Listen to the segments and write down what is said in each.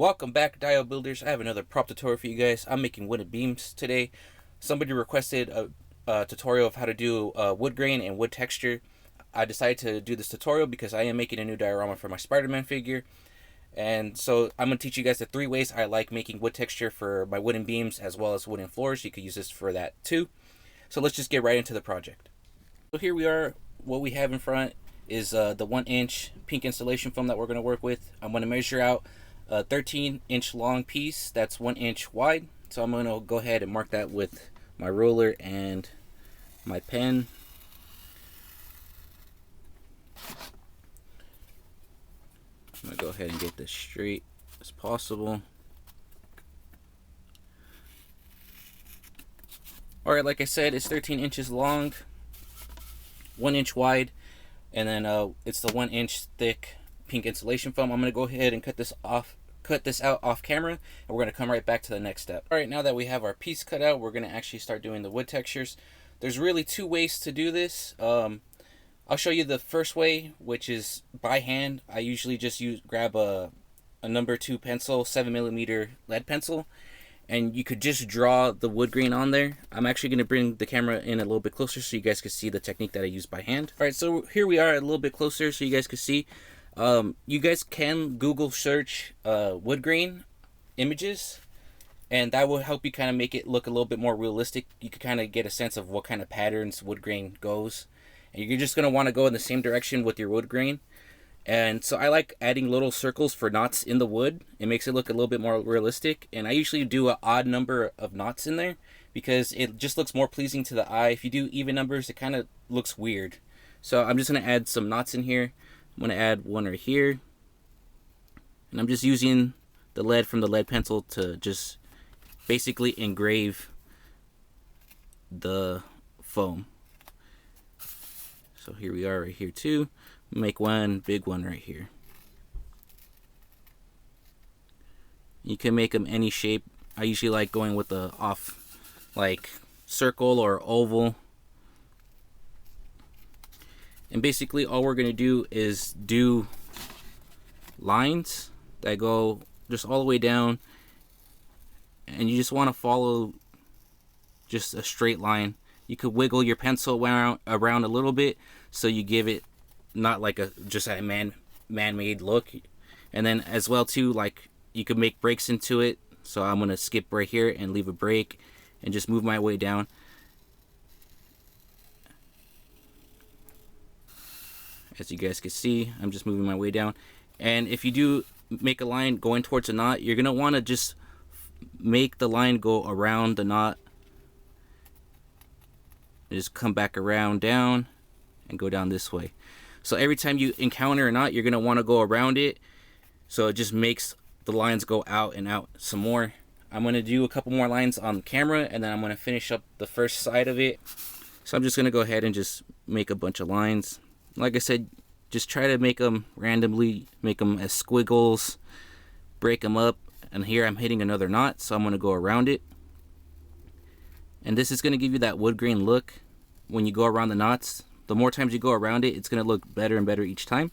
Welcome back, Dio Builders. I have another prop tutorial for you guys. I'm making wooden beams today. Somebody requested a tutorial of how to do wood grain and wood texture. I decided to do this tutorial because I am making a new diorama for my Spider-Man figure. And so I'm going to teach you guys the 3 ways I like making wood texture for my wooden beams as well as wooden floors. You could use this for that too. So let's just get right into the project. So here we are. What we have in front is the 1-inch pink installation foam that we're going to work with. I'm going to measure out a 13-inch long piece that's 1 inch wide. So I'm going to go ahead and mark that with my ruler and my pen. I'm going to go ahead and get this straight as possible. Alright, like I said, it's 13 inches long, 1 inch wide, and then it's the 1 inch thick pink insulation foam. I'm going to go ahead and cut this out off camera, and we're going to come right back to the next step. Alright, now that we have our piece cut out, we're going to actually start doing the wood textures. There's really 2 ways to do this. I'll show you the first way, which is by hand. I usually just grab a number 2 pencil, 7mm lead pencil, and you could just draw the wood grain on there. I'm actually going to bring the camera in a little bit closer so you guys can see the technique that I use by hand. Alright, so here we are a little bit closer so you guys can see. You guys can Google search wood grain images, and that will help you kind of make it look a little bit more realistic. You can kind of get a sense of what kind of patterns wood grain goes, and you're just going to want to go in the same direction with your wood grain. And so I like adding little circles for knots in the wood. It makes it look a little bit more realistic, and I usually do an odd number of knots in there because it just looks more pleasing to the eye. If you do even numbers, it kind of looks weird. So I'm just going to add some knots in here. I'm going to add one right here, and I'm just using the lead from the lead pencil to just basically engrave the foam. So here we are right here too. Make one big one right here. You can make them any shape. I usually like going with the off like circle or oval. And basically all we're going to do is do lines that go just all the way down, and you just want to follow just a straight line. You could wiggle your pencil around a little bit so you give it not like just a man-made look. And then as well too, like you could make breaks into it. So I'm going to skip right here and leave a break and just move my way down. As you guys can see, I'm just moving my way down. And if you do make a line going towards a knot, you're going to want to just make the line go around the knot. Just come back around down and go down this way. So every time you encounter a knot, you're going to want to go around it. So it just makes the lines go out and out some more. I'm going to do a couple more lines on camera, and then I'm going to finish up the first side of it. So I'm just going to go ahead and just make a bunch of lines. Like I said, just try to make them randomly, make them as squiggles, break them up. And here I'm hitting another knot, so I'm going to go around it. And this is going to give you that wood grain look when you go around the knots. The more times you go around it, it's going to look better and better each time.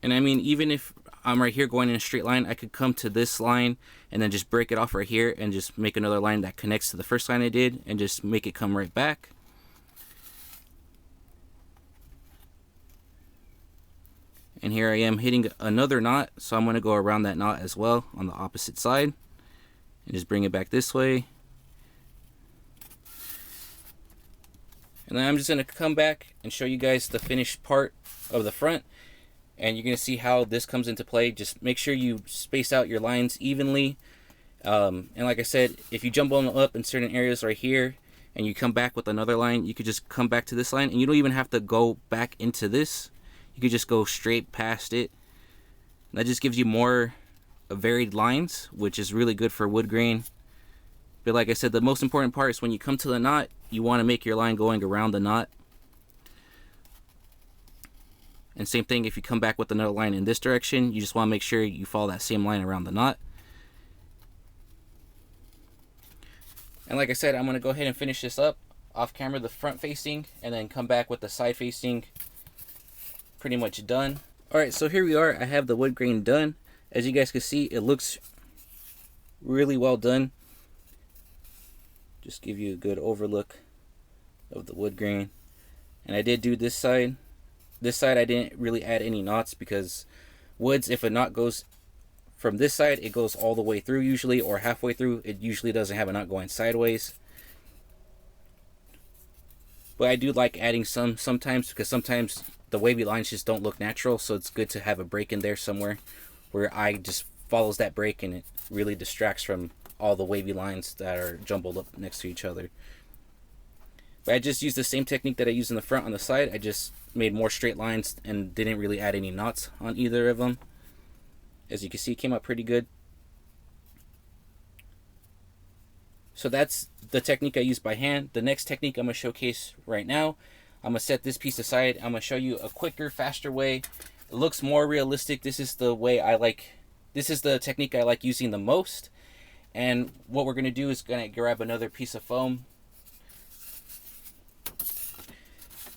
And I mean, even if I'm right here going in a straight line, I could come to this line and then just break it off right here and just make another line that connects to the first line I did and just make it come right back. And here I am hitting another knot, so I'm going to go around that knot as well on the opposite side and just bring it back this way. And then I'm just going to come back and show you guys the finished part of the front, and you're going to see how this comes into play. Just make sure you space out your lines evenly. And like I said, if you jump them up in certain areas right here and you come back with another line, you could just come back to this line, and you don't even have to go back into this. You could just go straight past it. That just gives you more varied lines, which is really good for wood grain. But like I said, the most important part is when you come to the knot, you want to make your line going around the knot. And same thing if you come back with another line in this direction, you just want to make sure you follow that same line around the knot. And like I said, I'm going to go ahead and finish this up. off camera the front facing and then come back with the side facing pretty much done. Alright, so here we are. I have the wood grain done. As you guys can see, it looks really well done. Just give you a good overlook of the wood grain. And I did do this side. This side I didn't really add any knots because woods, if a knot goes from this side, it goes all the way through usually, or halfway through. It usually doesn't have a knot going sideways. But I do like adding some sometimes, because sometimes the wavy lines just don't look natural, so it's good to have a break in there somewhere where I just follows that break and it really distracts from all the wavy lines that are jumbled up next to each other. But I just used the same technique that I used in the front on the side. I just made more straight lines and didn't really add any knots on either of them. As you can see, it came out pretty good. So that's the technique I used by hand. The next technique I'm going to showcase right now, I'm going to set this piece aside. I'm going to show you a quicker, faster way. It looks more realistic. This is the way I like, this is the technique I like using the most. And what we're going to do is going to grab another piece of foam.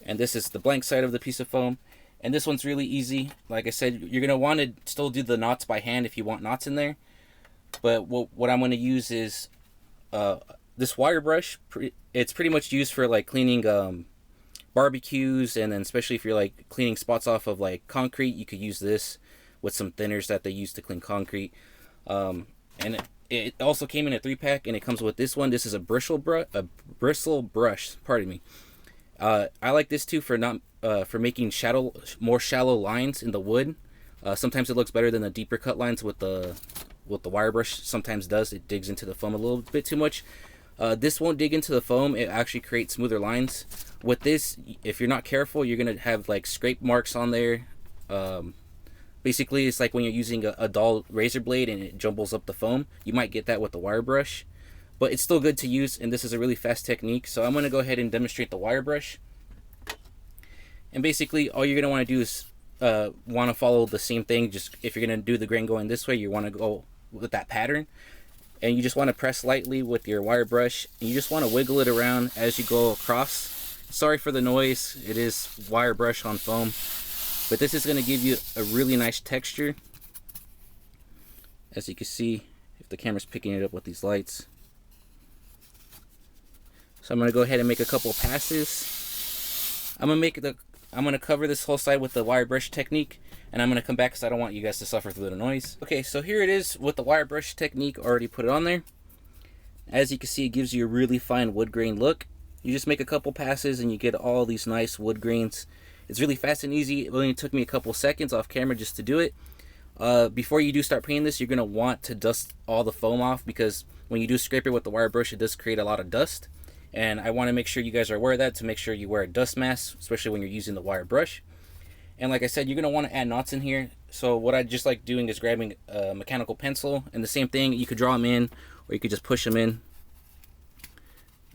And this is the blank side of the piece of foam. And this one's really easy. Like I said, you're going to want to still do the knots by hand if you want knots in there. But what I'm going to use is this wire brush. It's pretty much used for like cleaning barbecues, and then especially if you're like cleaning spots off of like concrete, you could use this with some thinners that they use to clean concrete. And it also came in a 3-pack, and it comes with this one. This is a bristle brush. Pardon me. I like this too for for making more shallow lines in the wood. Sometimes it looks better than the deeper cut lines with the wire brush. Sometimes does. It digs into the foam a little bit too much. This won't dig into the foam. It actually creates smoother lines. With this, if you're not careful, you're gonna have like scrape marks on there. Basically, it's like when you're using a dull razor blade and it jumbles up the foam. You might get that with the wire brush. But it's still good to use, and this is a really fast technique. So I'm going to go ahead and demonstrate the wire brush. And basically, all you're going to want to do is want to follow the same thing. Just if you're going to do the grain going this way, you want to go with that pattern. And you just want to press lightly with your wire brush. And you just want to wiggle it around as you go across. Sorry for the noise. It is wire brush on foam. But this is going to give you a really nice texture. As you can see, if the camera's picking it up with these lights. So I'm going to go ahead and make a couple passes. I'm going to cover this whole side with the wire brush technique, and I'm going to come back because I don't want you guys to suffer through the noise. Okay, so here it is with the wire brush technique already put it on there. As you can see, it gives you a really fine wood grain look. You just make a couple passes and you get all these nice wood grains. It's really fast and easy. It only took me a couple seconds off camera just to do it. Before you do start painting this, you're going to want to dust all the foam off, because when you do scrape it with the wire brush, it does create a lot of dust. And I want to make sure you guys are aware of that, to make sure you wear a dust mask, especially when you're using the wire brush. And like I said, you're going to want to add knots in here. So what I just like doing is grabbing a mechanical pencil, and the same thing, you could draw them in, or you could just push them in.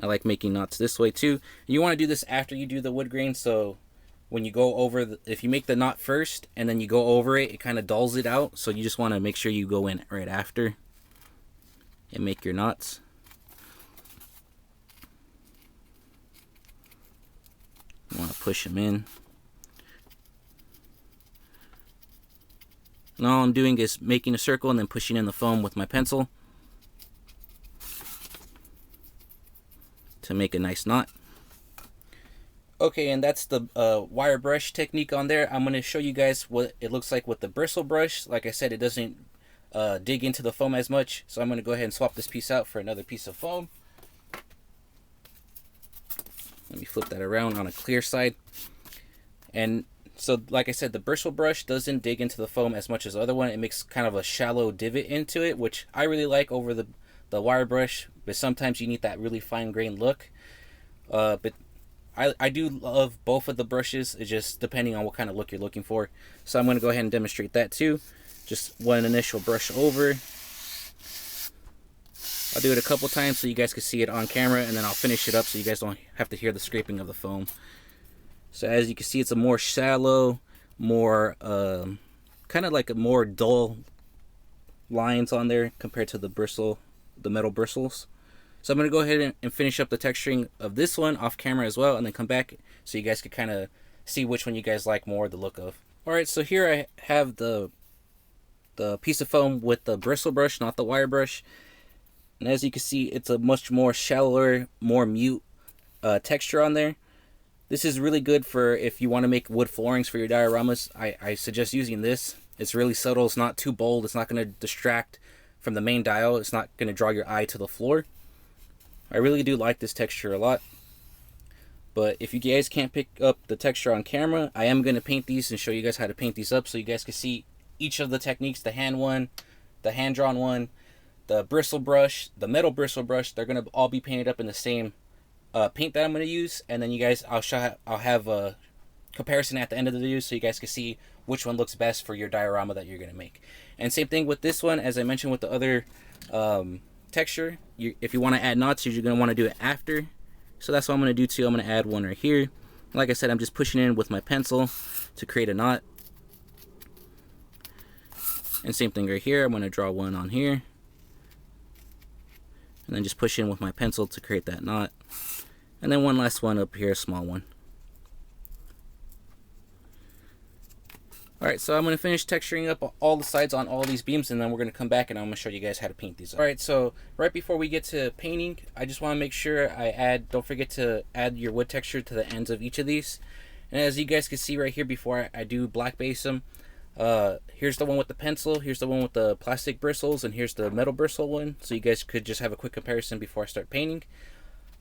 I like making knots this way too. You want to do this after you do the wood grain, so when you go over, if you make the knot first and then you go over it, it kind of dulls it out. So you just want to make sure you go in right after and make your knots. You want to push them in. And all I'm doing is making a circle and then pushing in the foam with my pencil to make a nice knot. Okay, and that's the wire brush technique on there. I'm going to show you guys what it looks like with the bristle brush. Like I said, it doesn't dig into the foam as much. So I'm going to go ahead and swap this piece out for another piece of foam. Let me flip that around on a clear side. And so, like I said, the bristle brush doesn't dig into the foam as much as the other one. It makes kind of a shallow divot into it, which I really like over the wire brush. But sometimes you need that really fine grained look. But I do love both of the brushes. It's just depending on what kind of look you're looking for. So I'm going to go ahead and demonstrate that too. Just one initial brush over. I'll do it a couple times so you guys can see it on camera, and then I'll finish it up so you guys don't have to hear the scraping of the foam. So as you can see, it's a more shallow, more kind of like a more dull lines on there compared to the metal bristles. So I'm going to go ahead and finish up the texturing of this one off camera as well, and then come back so you guys can kind of see which one you guys like more the look of. Alright, so here I have the piece of foam with the bristle brush, not the wire brush. And as you can see, it's a much more shallower, more mute texture on there. This is really good for if you want to make wood floorings for your dioramas. I suggest using this. It's really subtle, it's not too bold, it's not going to distract from the main dial, it's not going to draw your eye to the floor. I really do like this texture a lot. But if you guys can't pick up the texture on camera, I am going to paint these and show you guys how to paint these up so you guys can see each of the techniques, the hand one, the hand-drawn one, the bristle brush, the metal bristle brush. They're going to all be painted up in the same paint that I'm going to use. And then you guys, I'll have a comparison at the end of the video so you guys can see which one looks best for your diorama that you're going to make. And same thing with this one, as I mentioned with the other texture. If you want to add knots, you're going to want to do it after. So that's what I'm going to do too. I'm going to add one right here. Like I said, I'm just pushing in with my pencil to create a knot. And same thing right here. I'm going to draw one on here. And then just push in with my pencil to create that knot. And then one last one up here, a small one. Alright, so I'm going to finish texturing up all the sides on all these beams, and then we're going to come back and I'm going to show you guys how to paint these up. Alright, so right before we get to painting, I just want to make sure don't forget to add your wood texture to the ends of each of these. And as you guys can see right here before I do black base them, here's the one with the pencil, here's the one with the plastic bristles, and here's the metal bristle one, so you guys could just have a quick comparison before I start painting.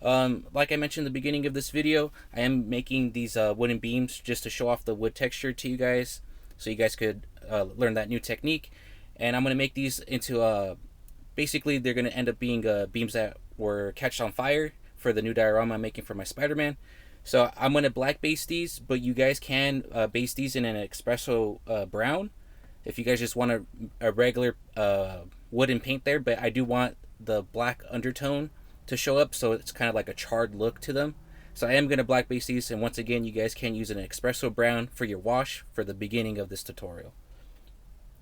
Like I mentioned in the beginning of this video, I am making these wooden beams just to show off the wood texture to you guys, so you guys could learn that new technique. And I'm going to make these into basically they're going to end up being beams that were catched on fire for the new diorama I'm making for my Spider-Man. So I'm going to black base these, but you guys can base these in an espresso brown if you guys just want a regular wooden paint there. But I do want the black undertone to show up, so it's kind of like a charred look to them. So I am going to black base these, and once again, you guys can use an espresso brown for your wash for the beginning of this tutorial.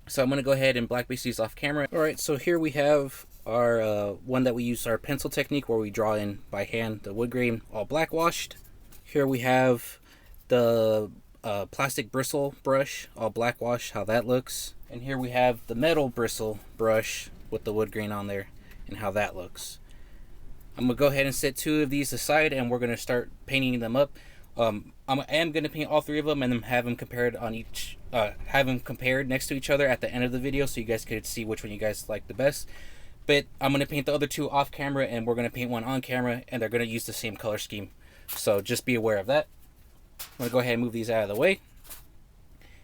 So I'm going to go ahead and black base these off camera. Alright, so here we have our one that we use our pencil technique where we draw in by hand the wood grain all black washed. Here we have the plastic bristle brush all black wash, how that looks. And here we have the metal bristle brush with the wood grain on there and how that looks. I'm going to go ahead and set two of these aside, and we're going to start painting them up. I am going to paint all three of them and then have them compared on each, have them compared next to each other at the end of the video so you guys could see which one you guys like the best. But I'm going to paint the other two off camera, and we're going to paint one on camera, and they're going to use the same color scheme. So just be aware of that. I'm going to go ahead and move these out of the way.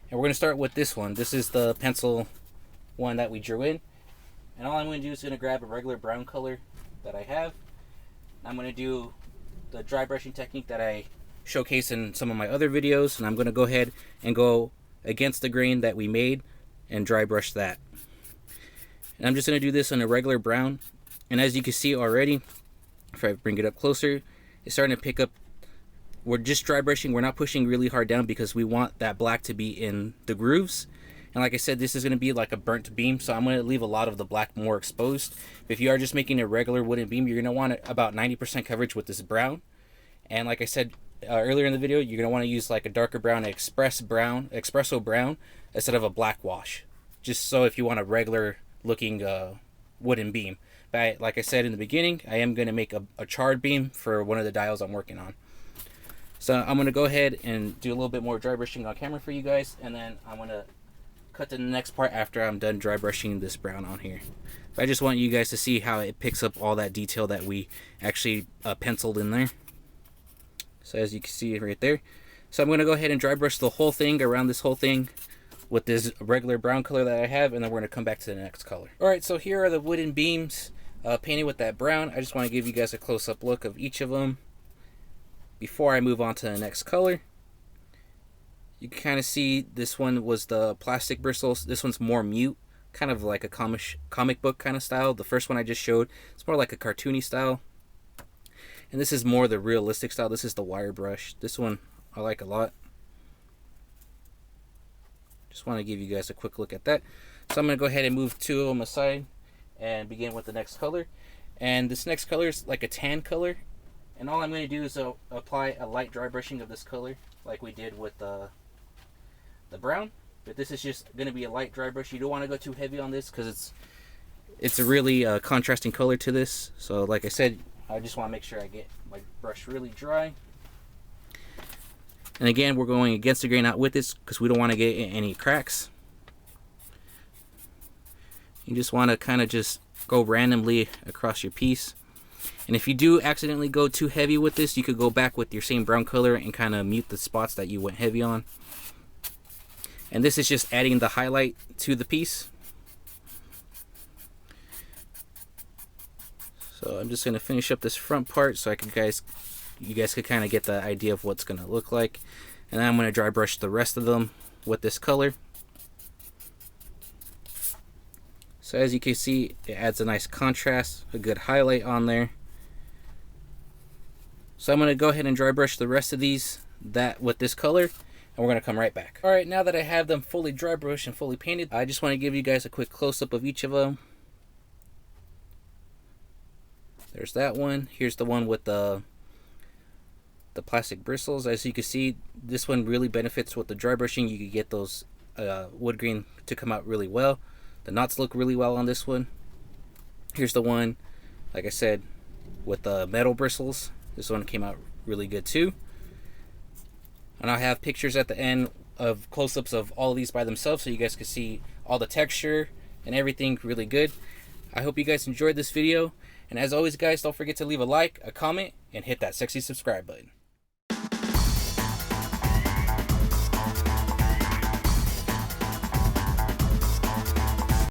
And we're going to start with this one. This is the pencil one that we drew in. And all I'm going to do is going to grab a regular brown color that I have. I'm going to do the dry brushing technique that I showcase in some of my other videos, and I'm going to go ahead and go against the grain that we made and dry brush that. And I'm just going to do this on a regular brown, and as you can see already, if I bring it up closer, it's starting to pick up. We're just dry brushing, we're not pushing really hard down because we want that black to be in the grooves. And like I said, this is going to be like a burnt beam, so I'm going to leave a lot of the black more exposed. If you are just making a regular wooden beam, you're going to want about 90% coverage with this brown. And like I said earlier in the video, you're going to want to use like a darker brown, espresso brown, instead of a black wash. Just so if you want a regular looking wooden beam. But like I said in the beginning, I am going to make a charred beam for one of the dials I'm working on. So I'm going to go ahead and do a little bit more dry brushing on camera for you guys, and then I'm going to cut to the next part after I'm done dry brushing this brown on here. But I just want you guys to see how it picks up all that detail that we actually penciled in there. So as you can see right there. So I'm going to go ahead and dry brush the whole thing, around this whole thing, with this regular brown color that I have, and then we're going to come back to the next color. Alright, so here are the wooden beams painted with that brown. I just want to give you guys a close-up look of each of them before I move on to the next color. You can kind of see this one was the plastic bristles. This one's more mute, kind of like a comic book kind of style. The first one I just showed, it's more like a cartoony style. And this is more the realistic style. This is the wire brush. This one I like a lot. Just want to give you guys a quick look at that. So I'm going to go ahead and move two of them aside and begin with the next color. And this next color is like a tan color. And all I'm going to do is apply a light dry brushing of this color like we did with the brown. But this is just going to be a light dry brush. You don't want to go too heavy on this because it's a really contrasting color to this. So like I said, I just want to make sure I get my brush really dry. And again, we're going against the grain out with this because we don't want to get any cracks. You just want to kind of just go randomly across your piece. And if you do accidentally go too heavy with this, you could go back with your same brown color and kind of mute the spots that you went heavy on. And this is just adding the highlight to the piece. So I'm just going to finish up this front part so you guys could kind of get the idea of what's going to look like. And then I'm going to dry brush the rest of them with this color. So as you can see, it adds a nice contrast, a good highlight on there. So I'm going to go ahead and dry brush the rest of these with this color, and we're going to come right back. Alright, now that I have them fully dry brushed and fully painted, I just want to give you guys a quick close-up of each of them. There's that one. Here's the one with the plastic bristles. As you can see, this one really benefits with the dry brushing. You can get those wood grain to come out really well. The knots look really well on this one. Here's the one, like I said, with the metal bristles. This one came out really good too. And I have pictures at the end of close-ups of all of these by themselves so you guys can see all the texture and everything really good. I hope you guys enjoyed this video. And as always, guys, don't forget to leave a like, a comment, and hit that sexy subscribe button.